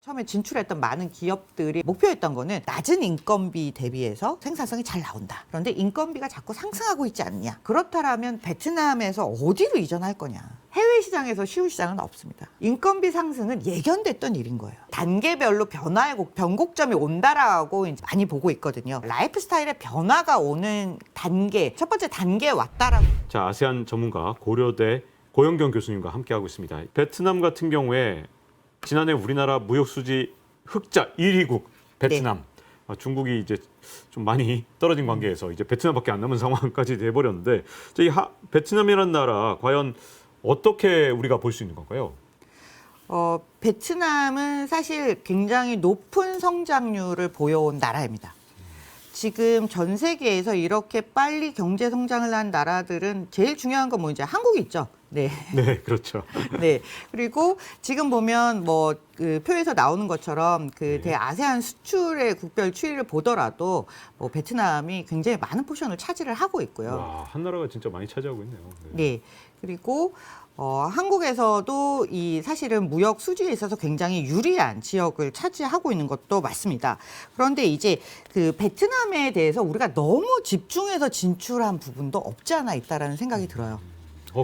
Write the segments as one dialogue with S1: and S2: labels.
S1: 처음에 진출했던 많은 기업들이 목표했던 거는 낮은 인건비 대비해서 생산성이 잘 나온다. 그런데 인건비가 자꾸 상승하고 있지 않냐. 그렇다면 베트남에서 어디로 이전할 거냐. 해외 시장에서 쉬운 시장은 없습니다. 인건비 상승은 예견됐던 일인 거예요. 단계별로 변화의 변곡점이 온다라고 이제 많이 보고 있거든요. 라이프 스타일의 변화가 오는 단계, 첫 번째 단계에 왔다라고.
S2: 자, 아세안 전문가 고려대 고영경 교수님과 함께하고 있습니다. 베트남 같은 경우에 지난해 우리나라 무역 수지 흑자 1위국 베트남. 네. 중국이 이제 좀 많이 떨어진 관계에서 이제 베트남밖에 안 남은 상황까지 돼버렸는데, 이 베트남이라는 나라 과연 어떻게 우리가 볼 수 있는 건가요?
S1: 베트남은 사실 굉장히 높은 성장률을 보여온 나라입니다. 지금 전 세계에서 이렇게 빨리 경제 성장을 한 나라들은 제일 중요한 건 뭐 이제 한국이 있죠. 네.
S2: 네, 그렇죠.
S1: 네. 그리고 지금 보면 뭐 그 표에서 나오는 것처럼 그
S2: 네.
S1: 대아세안 수출의 국별 추이를 보더라도 뭐 베트남이 굉장히 많은 포션을 차지를 하고 있고요.
S2: 와, 한 나라가 진짜 많이 차지하고 있네요. 네.
S1: 네. 그리고 한국에서도 이 사실은 무역 수지에 있어서 굉장히 유리한 지역을 차지하고 있는 것도 맞습니다. 그런데 이제 그 베트남에 대해서 우리가 너무 집중해서 진출한 부분도 없지 않아 있다라는 생각이 들어요.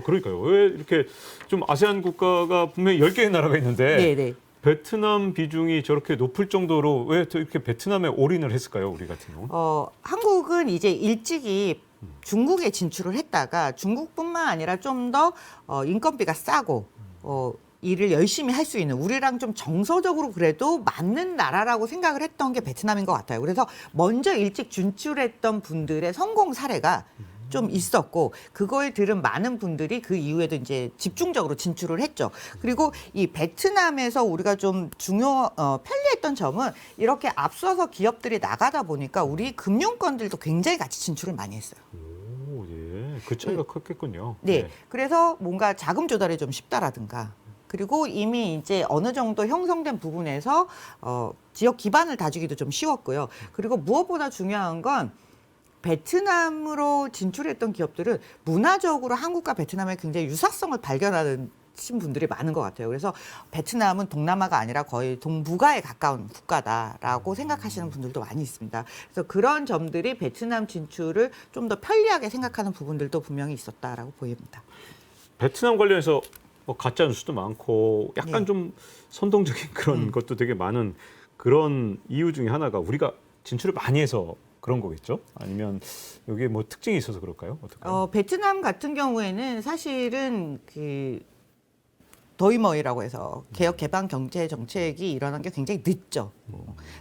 S2: 그러니까요. 왜 이렇게 좀 아세안 국가가 분명히 10개의 나라가 있는데
S1: 네네.
S2: 베트남 비중이 저렇게 높을 정도로 왜 이렇게 베트남에 올인을 했을까요, 우리 같은 경우?
S1: 한국은 이제 일찍이 중국에 진출을 했다가 중국뿐만 아니라 좀 더 인건비가 싸고 일을 열심히 할 수 있는 우리랑 좀 정서적으로 그래도 맞는 나라라고 생각을 했던 게 베트남인 것 같아요. 그래서 먼저 일찍 진출했던 분들의 성공 사례가 좀 있었고 그걸 들은 많은 분들이 그 이후에도 이제 집중적으로 진출을 했죠. 그리고 이 베트남에서 우리가 좀 편리했던 점은 이렇게 앞서서 기업들이 나가다 보니까 우리 금융권들도 굉장히 같이 진출을 많이 했어요.
S2: 오, 예. 그 차이가 컸겠군요.
S1: 네. 그래서 뭔가 자금 조달이 좀 쉽다라든가 그리고 이미 이제 어느 정도 형성된 부분에서 지역 기반을 다지기도 좀 쉬웠고요. 그리고 무엇보다 중요한 건 베트남으로 진출했던 기업들은 문화적으로 한국과 베트남의 굉장히 유사성을 발견하는 분들이 많은 것 같아요. 그래서 베트남은 동남아가 아니라 거의 동북아에 가까운 국가다라고 생각하시는 분들도 많이 있습니다. 그래서 그런 점들이 베트남 진출을 좀 더 편리하게 생각하는 부분들도 분명히 있었다라고 보입니다.
S2: 베트남 관련해서 뭐 가짜 뉴스도 많고 약간
S1: 네.
S2: 좀 선동적인 그런 것도 되게 많은 그런 이유 중에 하나가 우리가 진출을 많이 해서 그런 거겠죠? 아니면 여기에 뭐 특징이 있어서 그럴까요? 어떨까요?
S1: 베트남 같은 경우에는 사실은 그 더이머이라고 해서 개혁 개방 경제 정책이 일어난 게 굉장히 늦죠.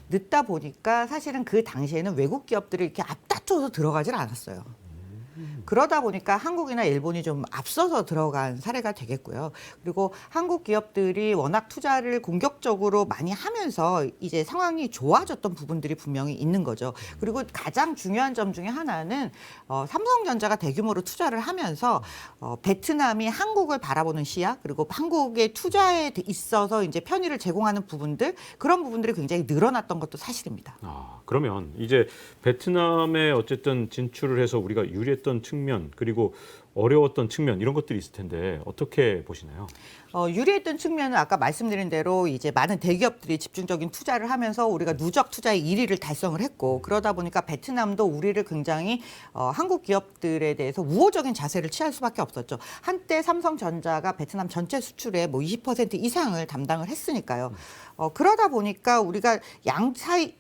S1: 늦다 보니까 사실은 그 당시에는 외국 기업들이 이렇게 앞다퉈서 들어가질 않았어요. 그러다 보니까 한국이나 일본이 좀 앞서서 들어간 사례가 되겠고요. 그리고 한국 기업들이 워낙 투자를 공격적으로 많이 하면서 이제 상황이 좋아졌던 부분들이 분명히 있는 거죠. 그리고 가장 중요한 점 중에 하나는 삼성전자가 대규모로 투자를 하면서 베트남이 한국을 바라보는 시야 그리고 한국의 투자에 있어서 이제 편의를 제공하는 부분들 그런 부분들이 굉장히 늘어났던 것도 사실입니다.
S2: 그러면 이제 베트남에 어쨌든 진출을 해서 우리가 유리했던 측면 그리고 어려웠던 측면 이런 것들이 있을 텐데 어떻게 보시나요?
S1: 유리했던 측면은 아까 말씀드린 대로 이제 많은 대기업들이 집중적인 투자를 하면서 우리가 누적 투자의 1위를 달성을 했고 그러다 보니까 베트남도 우리를 굉장히 한국 기업들에 대해서 우호적인 자세를 취할 수밖에 없었죠. 한때 삼성전자가 베트남 전체 수출의 뭐 20% 이상을 담당을 했으니까요. 그러다 보니까 우리가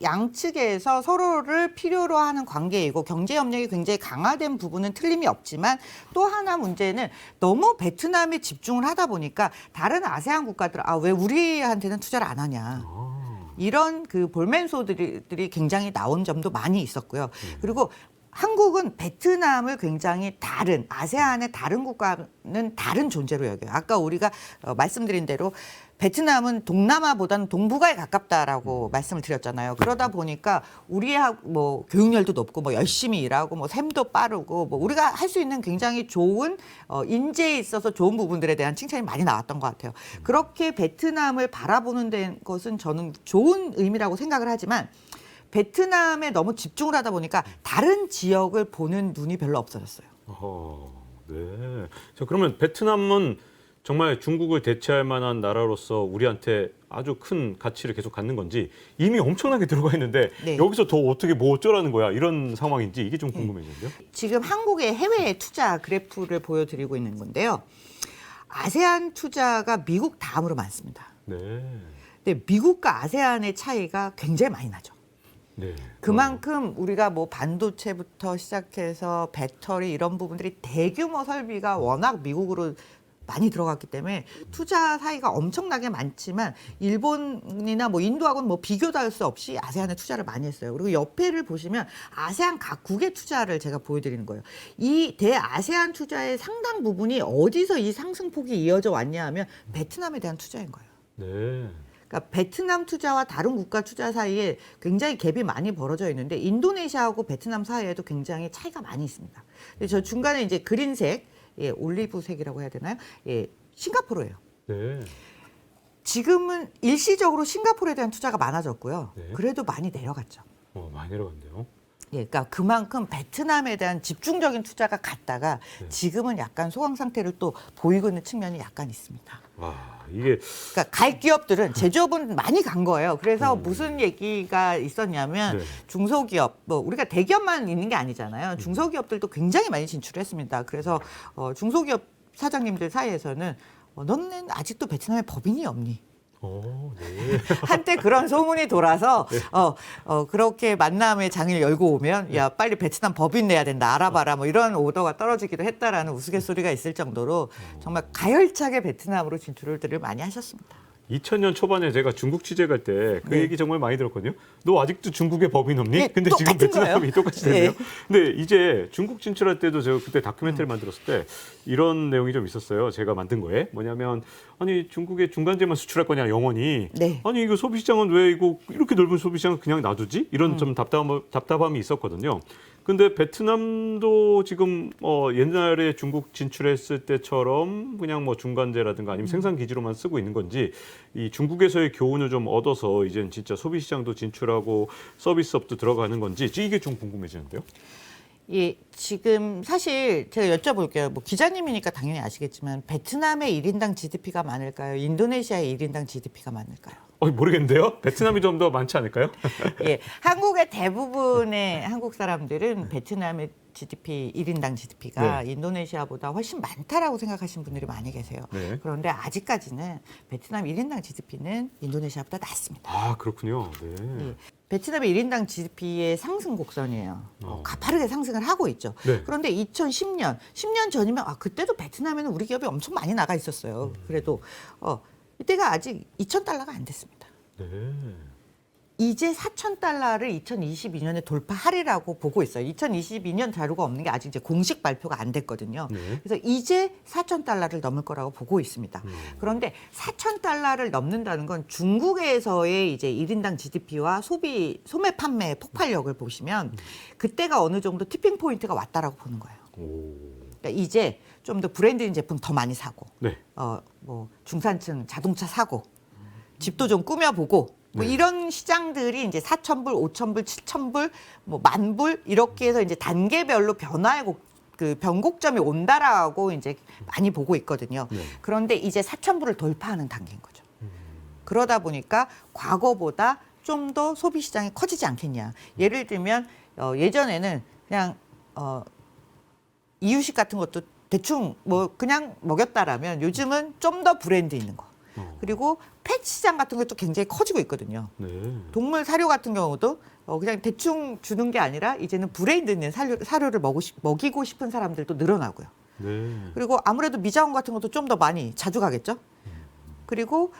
S1: 양측에서 서로를 필요로 하는 관계이고 경제 협력이 굉장히 강화된 부분은 틀림이 없지만 또 하나 문제는 너무 베트남에 집중을 하다 보니까 다른 아세안 국가들 왜 우리한테는 투자를 안 하냐. 이런 그 볼멘소들이 굉장히 나온 점도 많이 있었고요. 그리고 한국은 베트남을 굉장히 다른 아세안의 다른 국가는 다른 존재로 여겨요. 아까 우리가 말씀드린 대로 베트남은 동남아보다는 동북아에 가깝다라고 말씀을 드렸잖아요. 그러다 보니까 우리하고 뭐 교육열도 높고 뭐 열심히 일하고 뭐 셈도 빠르고 뭐 우리가 할 수 있는 굉장히 좋은 인재에 있어서 좋은 부분들에 대한 칭찬이 많이 나왔던 것 같아요. 그렇게 베트남을 바라보는 것은 저는 좋은 의미라고 생각을 하지만 베트남에 너무 집중을 하다 보니까 다른 지역을 보는 눈이 별로 없어졌어요.
S2: 네. 자, 그러면 베트남은 정말 중국을 대체할 만한 나라로서 우리한테 아주 큰 가치를 계속 갖는 건지 이미 엄청나게 들어가 있는데
S1: 네.
S2: 여기서 더 어떻게 뭐 어쩌라는 거야 이런 상황인지 이게 좀 궁금해지는데요.
S1: 지금 한국의 해외 투자 그래프를 보여드리고 있는 건데요. 아세안 투자가 미국 다음으로 많습니다.
S2: 네.
S1: 근데 미국과 아세안의 차이가 굉장히 많이 나죠.
S2: 네.
S1: 그만큼 우리가 뭐 반도체부터 시작해서 배터리 이런 부분들이 대규모 설비가 워낙 미국으로 많이 들어갔기 때문에 투자 사이가 엄청나게 많지만 일본이나 뭐 인도하고는 뭐 비교도 할 수 없이 아세안에 투자를 많이 했어요. 그리고 옆에를 보시면 아세안 각국의 투자를 제가 보여드리는 거예요. 이 대아세안 투자의 상당 부분이 어디서 이 상승폭이 이어져 왔냐 하면 베트남에 대한 투자인 거예요.
S2: 네.
S1: 그러니까 베트남 투자와 다른 국가 투자 사이에 굉장히 갭이 많이 벌어져 있는데 인도네시아하고 베트남 사이에도 굉장히 차이가 많이 있습니다. 근데 저 중간에 이제 그린색, 예, 올리브색이라고 해야 되나요? 예, 싱가포르예요.
S2: 네.
S1: 지금은 일시적으로 싱가포르에 대한 투자가 많아졌고요.
S2: 네.
S1: 그래도 많이 내려갔죠.
S2: 많이 내려갔네요.
S1: 예, 그러니까 그만큼 베트남에 대한 집중적인 투자가 갔다가
S2: 네.
S1: 지금은 약간 소강 상태를 또 보이고 있는 측면이 약간 있습니다.
S2: 와, 이게
S1: 그러니까 갈 기업들은 제조업은 많이 간 거예요. 그래서 무슨 얘기가 있었냐면
S2: 네.
S1: 중소기업, 뭐 우리가 대기업만 있는 게 아니잖아요. 중소기업들도 굉장히 많이 진출했습니다. 그래서 중소기업 사장님들 사이에서는 너는 아직도 베트남에 법인이 없니?
S2: 네.
S1: 한때 그런 소문이 돌아서 그렇게 만남의 장을 열고 오면 야 빨리 베트남 법인 내야 된다 알아봐라 뭐 이런 오더가 떨어지기도 했다라는 우스갯소리가 있을 정도로 정말 가열차게 베트남으로 진출을 많이 하셨습니다.
S2: 2000년 초반에 제가 중국 취재 갈 때 그
S1: 네.
S2: 얘기 정말 많이 들었거든요. 너 아직도 중국에 법인 없니?
S1: 네,
S2: 근데 지금
S1: 똑같은
S2: 베트남이
S1: 거예요.
S2: 똑같이 됐네요.
S1: 네.
S2: 근데 이제 중국 진출할 때도 제가 그때 다큐멘터리 만들었을 때 이런 내용이 좀 있었어요. 제가 만든 거에 뭐냐면 아니 중국에 중간재만 수출할 거냐 영원히.
S1: 네.
S2: 아니 이거 소비시장은 왜 이거 이렇게 넓은 소비시장을 그냥 놔두지? 이런 좀 답답함이 있었거든요. 근데 베트남도 지금 옛날에 중국 진출했을 때처럼 그냥 뭐 중간재라든가 아니면 생산 기지로만 쓰고 있는 건지 이 중국에서의 교훈을 좀 얻어서 이제는 진짜 소비 시장도 진출하고 서비스업도 들어가는 건지 이게 좀 궁금해지는데요.
S1: 예, 지금 사실 제가 여쭤볼게요. 뭐 기자님이니까 당연히 아시겠지만 베트남의 1인당 GDP가 많을까요? 인도네시아의 1인당 GDP가 많을까요?
S2: 모르겠는데요. 베트남이 좀 더 많지 않을까요?
S1: 예, 한국의 대부분의 한국 사람들은 베트남의 GDP 1인당 GDP가
S2: 네.
S1: 인도네시아보다 훨씬 많다라고 생각하시는 분들이 많이 계세요.
S2: 네.
S1: 그런데 아직까지는 베트남 1인당 GDP는 인도네시아보다 낮습니다.
S2: 아 그렇군요. 네.
S1: 예. 베트남의 1인당 GDP의 상승 곡선이에요. 가파르게 상승을 하고 있죠.
S2: 네.
S1: 그런데 2010년, 10년 전이면 그때도 베트남에는 우리 기업이 엄청 많이 나가 있었어요. 그래도 이때가 아직 2,000달러가 안 됐습니다.
S2: 네.
S1: 이제 4,000달러를 2022년에 돌파하리라고 보고 있어요. 2022년 자료가 없는 게 아직 이제 공식 발표가 안 됐거든요.
S2: 네.
S1: 그래서 이제 4,000달러를 넘을 거라고 보고 있습니다. 그런데 4,000달러를 넘는다는 건 중국에서의 이제 1인당 GDP와 소매 판매 폭발력을 보시면 그때가 어느 정도 티핑 포인트가 왔다라고 보는 거예요. 그러니까 이제 좀 더 브랜드인 제품 더 많이 사고,
S2: 네.
S1: 뭐 중산층 자동차 사고, 집도 좀 꾸며보고. 뭐
S2: 네.
S1: 이런 시장들이 이제 4,000불, 5,000불, 7,000불, 뭐 10,000불 이렇게 해서 이제 단계별로 변화의 그 변곡점이 온다라고 이제 많이 보고 있거든요.
S2: 네.
S1: 그런데 이제 4,000불을 돌파하는 단계인 거죠. 그러다 보니까 과거보다 좀 더 소비 시장이 커지지 않겠냐. 예를 들면 예전에는 그냥 이유식 같은 것도 대충 뭐 그냥 먹였다라면 요즘은 좀 더 브랜드 있는 거. 그리고 펫 시장 같은 것도 굉장히 커지고 있거든요.
S2: 네.
S1: 동물 사료 같은 경우도 그냥 대충 주는 게 아니라 이제는 브랜드 있는 사료를 먹이고 싶은 사람들도 늘어나고요.
S2: 네.
S1: 그리고 아무래도 미자원 같은 것도 좀 더 많이 자주 가겠죠. 그리고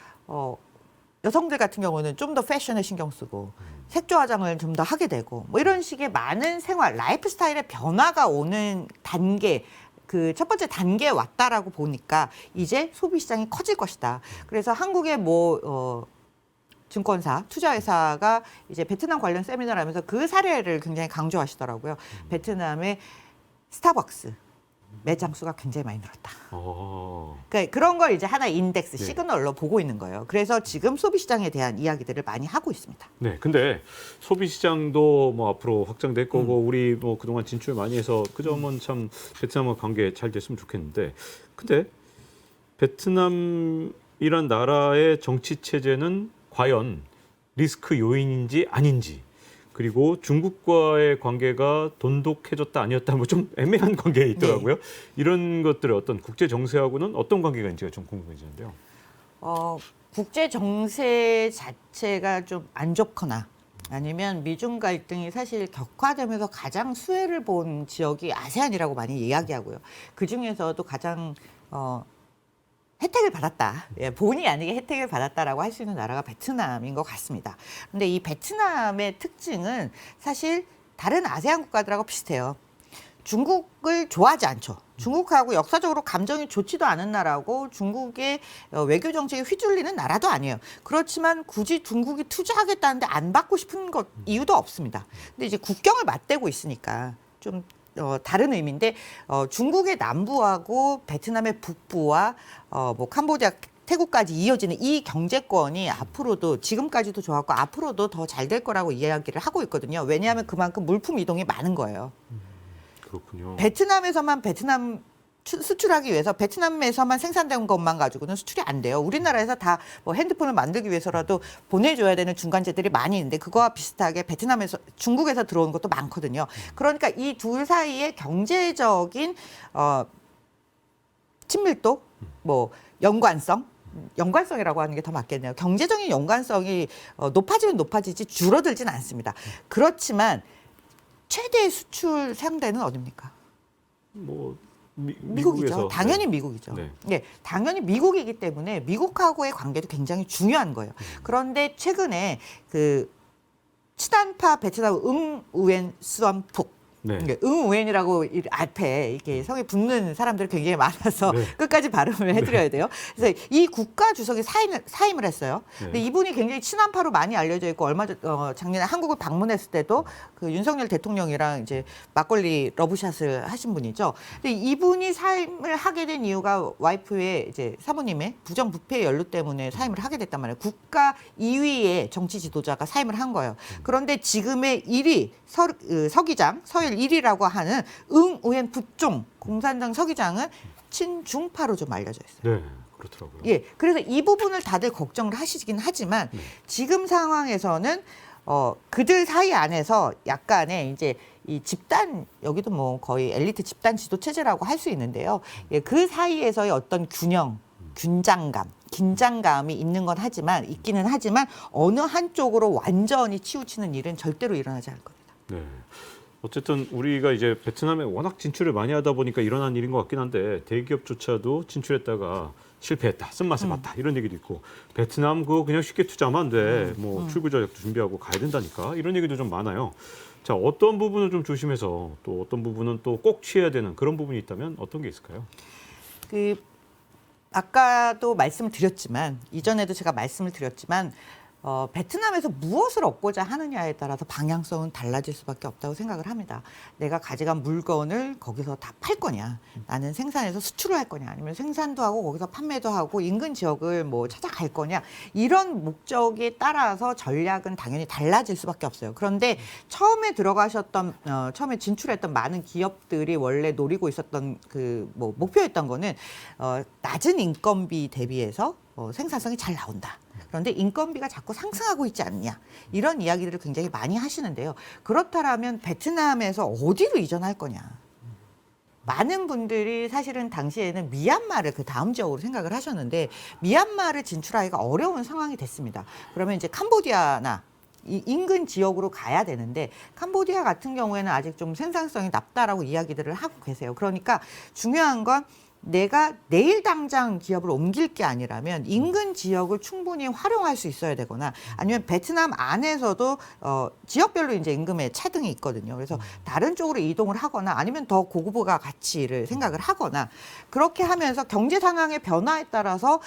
S1: 여성들 같은 경우는 좀 더 패션에 신경 쓰고 색조 화장을 좀 더 하게 되고 뭐 이런 식의 많은 생활, 라이프 스타일의 변화가 오는 단계 그 첫 번째 단계에 왔다라고 보니까 이제 소비 시장이 커질 것이다. 그래서 한국의 뭐 증권사, 투자회사가 이제 베트남 관련 세미나를 하면서 그 사례를 굉장히 강조하시더라고요. 베트남의 스타벅스 매장 수가 굉장히 많이 늘었다. 그러니까 그런 걸 이제 하나의 인덱스, 시그널로 보고 있는 거예요. 그래서 지금 소비 시장에 대한 이야기들을 많이 하고 있습니다.
S2: 네, 근데 소비 시장도 뭐 앞으로 확장될 거고 우리 뭐 그동안 진출 많이 해서 그 점은 참 베트남과 관계 잘 됐으면 좋겠는데, 근데 베트남이란 나라의 정치 체제는 과연 리스크 요인인지 아닌지, 그리고 중국과의 관계가 돈독해졌다 아니었다 뭐 좀 애매한 관계에 있더라고요. 이런 것들의 어떤 국제 정세하고는 어떤 관계가 있는지가 좀 궁금해지는데요.
S1: 국제 정세 자체가 좀 안 좋거나 아니면 미중 갈등이 사실 격화되면서 가장 수혜를 본 지역이 아세안이라고 많이 이야기하고요. 그 중에서도 가장 혜택을 받았다. 예, 본의 아니게 혜택을 받았다라고 할 수 있는 나라가 베트남인 것 같습니다. 근데 이 베트남의 특징은 사실 다른 아세안 국가들하고 비슷해요. 중국을 좋아하지 않죠. 중국하고 역사적으로 감정이 좋지도 않은 나라고 중국의 외교 정책에 휘둘리는 나라도 아니에요. 그렇지만 굳이 중국이 투자하겠다는데 안 받고 싶은 것 이유도 없습니다. 근데 이제 국경을 맞대고 있으니까 좀 다른 의미인데 중국의 남부하고 베트남의 북부와 뭐 캄보디아 태국까지 이어지는 이 경제권이 앞으로도 지금까지도 좋았고 앞으로도 더 잘 될 거라고 이야기를 하고 있거든요. 왜냐하면 그만큼 물품 이동이 많은 거예요.
S2: 그렇군요.
S1: 베트남에서만 베트남 수출하기 위해서 베트남에서만 생산된 것만 가지고는 수출이 안 돼요. 우리나라에서 다 뭐 핸드폰을 만들기 위해서라도 보내줘야 되는 중간재들이 많이 있는데 그거와 비슷하게 베트남에서 중국에서 들어오는 것도 많거든요. 그러니까 이 둘 사이의 경제적인 친밀도, 뭐 연관성이라고 하는 게 더 맞겠네요. 경제적인 연관성이 높아지면 높아지지 줄어들진 않습니다. 그렇지만 최대의 수출 상대는 어딥니까?
S2: 뭐
S1: 미국이죠.
S2: 미국에서,
S1: 당연히
S2: 네.
S1: 미국이죠.
S2: 네.
S1: 네, 당연히 미국이기 때문에 미국하고의 관계도 굉장히 중요한 거예요. 그런데 최근에 그 치단파 베트남 응우엔 수엄푹
S2: 네.
S1: 응우엔이라고 앞에 이렇게 성에 붙는 사람들이 굉장히 많아서
S2: 네.
S1: 끝까지 발음을 해드려야 돼요. 그래서 이 국가 주석이 사임을 했어요. 근데
S2: 네.
S1: 이분이 굉장히 친한파로 많이 알려져 있고 얼마 전 작년에 한국을 방문했을 때도 그 윤석열 대통령이랑 이제 막걸리 러브샷을 하신 분이죠. 근데 이분이 사임을 하게 된 이유가 와이프의 이제 사모님의 부정부패 연루 때문에 사임을 하게 됐단 말이에요. 국가 2위의 정치 지도자가 사임을 한 거예요. 그런데 지금의 1위 서기장 서열 1위라고 하는 응우엔 부종 공산당 서기장은 친중파로 좀 알려져 있어요.
S2: 네, 그렇더라고요.
S1: 예, 그래서 이 부분을 다들 걱정을 하시긴 하지만 지금 상황에서는 그들 사이 안에서 약간의 이제 이 집단 여기도 뭐 거의 엘리트 집단 지도 체제라고 할 수 있는데요. 예, 그 사이에서의 어떤 긴장감이 있기는 하지만 어느 한쪽으로 완전히 치우치는 일은 절대로 일어나지 않을 겁니다.
S2: 네. 어쨌든 우리가 이제 베트남에 워낙 진출을 많이 하다 보니까 일어난 일인 것 같긴 한데 대기업조차도 진출했다가 실패했다, 쓴맛을 봤다 이런 얘기도 있고 베트남 그거 그냥 쉽게 투자하면 안 돼, 뭐 출구 전략도 준비하고 가야 된다니까 이런 얘기도 좀 많아요. 자, 어떤 부분을 좀 조심해서 또 어떤 부분은 또 꼭 취해야 되는 그런 부분이 있다면 어떤 게 있을까요?
S1: 아까도 말씀을 드렸지만 이전에도 제가 말씀을 드렸지만 베트남에서 무엇을 얻고자 하느냐에 따라서 방향성은 달라질 수밖에 없다고 생각을 합니다. 내가 가져간 물건을 거기서 다 팔 거냐, 나는 생산해서 수출을 할 거냐, 아니면 생산도 하고 거기서 판매도 하고 인근 지역을 뭐 찾아갈 거냐, 이런 목적에 따라서 전략은 당연히 달라질 수밖에 없어요. 그런데 처음에 처음에 진출했던 많은 기업들이 원래 노리고 있었던 그 뭐 목표였던 거는 낮은 인건비 대비해서 생산성이 잘 나온다. 그런데 인건비가 자꾸 상승하고 있지 않냐. 이런 이야기들을 굉장히 많이 하시는데요. 그렇다면 베트남에서 어디로 이전할 거냐. 많은 분들이 사실은 당시에는 미얀마를 그 다음 지역으로 생각을 하셨는데 미얀마를 진출하기가 어려운 상황이 됐습니다. 그러면 이제 캄보디아나 이 인근 지역으로 가야 되는데 캄보디아 같은 경우에는 아직 좀 생산성이 낮다라고 이야기들을 하고 계세요. 그러니까 중요한 건 내가 내일 당장 기업을 옮길 게 아니라면 인근 지역을 충분히 활용할 수 있어야 되거나 아니면 베트남 안에서도 지역별로 이제 임금의 차등이 있거든요. 그래서 다른 쪽으로 이동을 하거나 아니면 더 고급화 가치를 생각을 하거나 그렇게 하면서 경제 상황의 변화에 따라서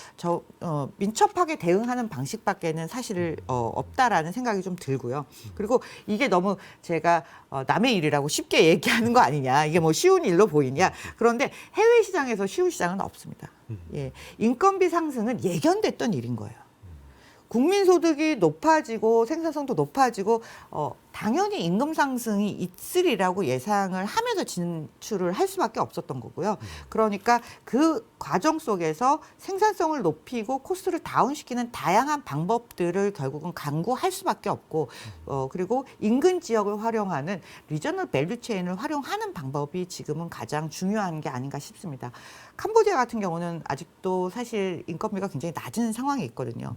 S1: 민첩하게 대응하는 방식밖에는 사실 없다라는 생각이 좀 들고요. 그리고 이게 너무 제가 남의 일이라고 쉽게 얘기하는 거 아니냐. 이게 뭐 쉬운 일로 보이냐. 그런데 해외 시장에서 쉬운 시장은 없습니다. 예, 인건비 상승은 예견됐던 일인 거예요. 국민 소득이 높아지고 생산성도 높아지고 당연히 임금 상승이 있으리라고 예상을 하면서 진출을 할 수밖에 없었던 거고요. 그러니까 그 과정 속에서 생산성을 높이고 코스트를 다운시키는 다양한 방법들을 결국은 강구할 수밖에 없고 그리고 인근 지역을 활용하는 리저널 밸류 체인을 활용하는 방법이 지금은 가장 중요한 게 아닌가 싶습니다. 캄보디아 같은 경우는 아직도 사실 인건비가 굉장히 낮은 상황이 있거든요.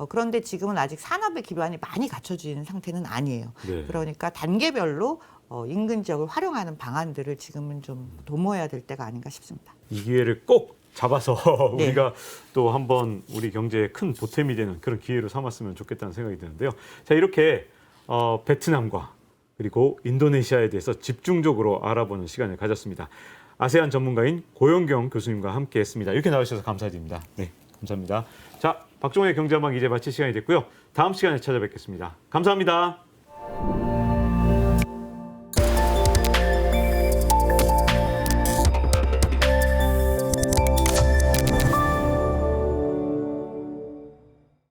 S1: 그런데 지금은 아직 산업의 기반이 많이 갖춰진 상태는 아니에요.
S2: 네.
S1: 그러니까 단계별로 인근 지역을 활용하는 방안들을 지금은 좀 도모해야 될 때가 아닌가 싶습니다.
S2: 이 기회를 꼭 잡아서
S1: 네.
S2: 우리가 또 한번 우리 경제에 큰 보탬이 되는 그런 기회로 삼았으면 좋겠다는 생각이 드는데요. 자, 이렇게 베트남과 그리고 인도네시아에 대해서 집중적으로 알아보는 시간을 가졌습니다. 아세안 전문가인 고영경 교수님과 함께했습니다. 이렇게 나와주셔서 감사드립니다. 네, 감사합니다. 자, 박종의 경제한방 이제 마칠 시간이 됐고요. 다음 시간에 찾아뵙겠습니다. 감사합니다.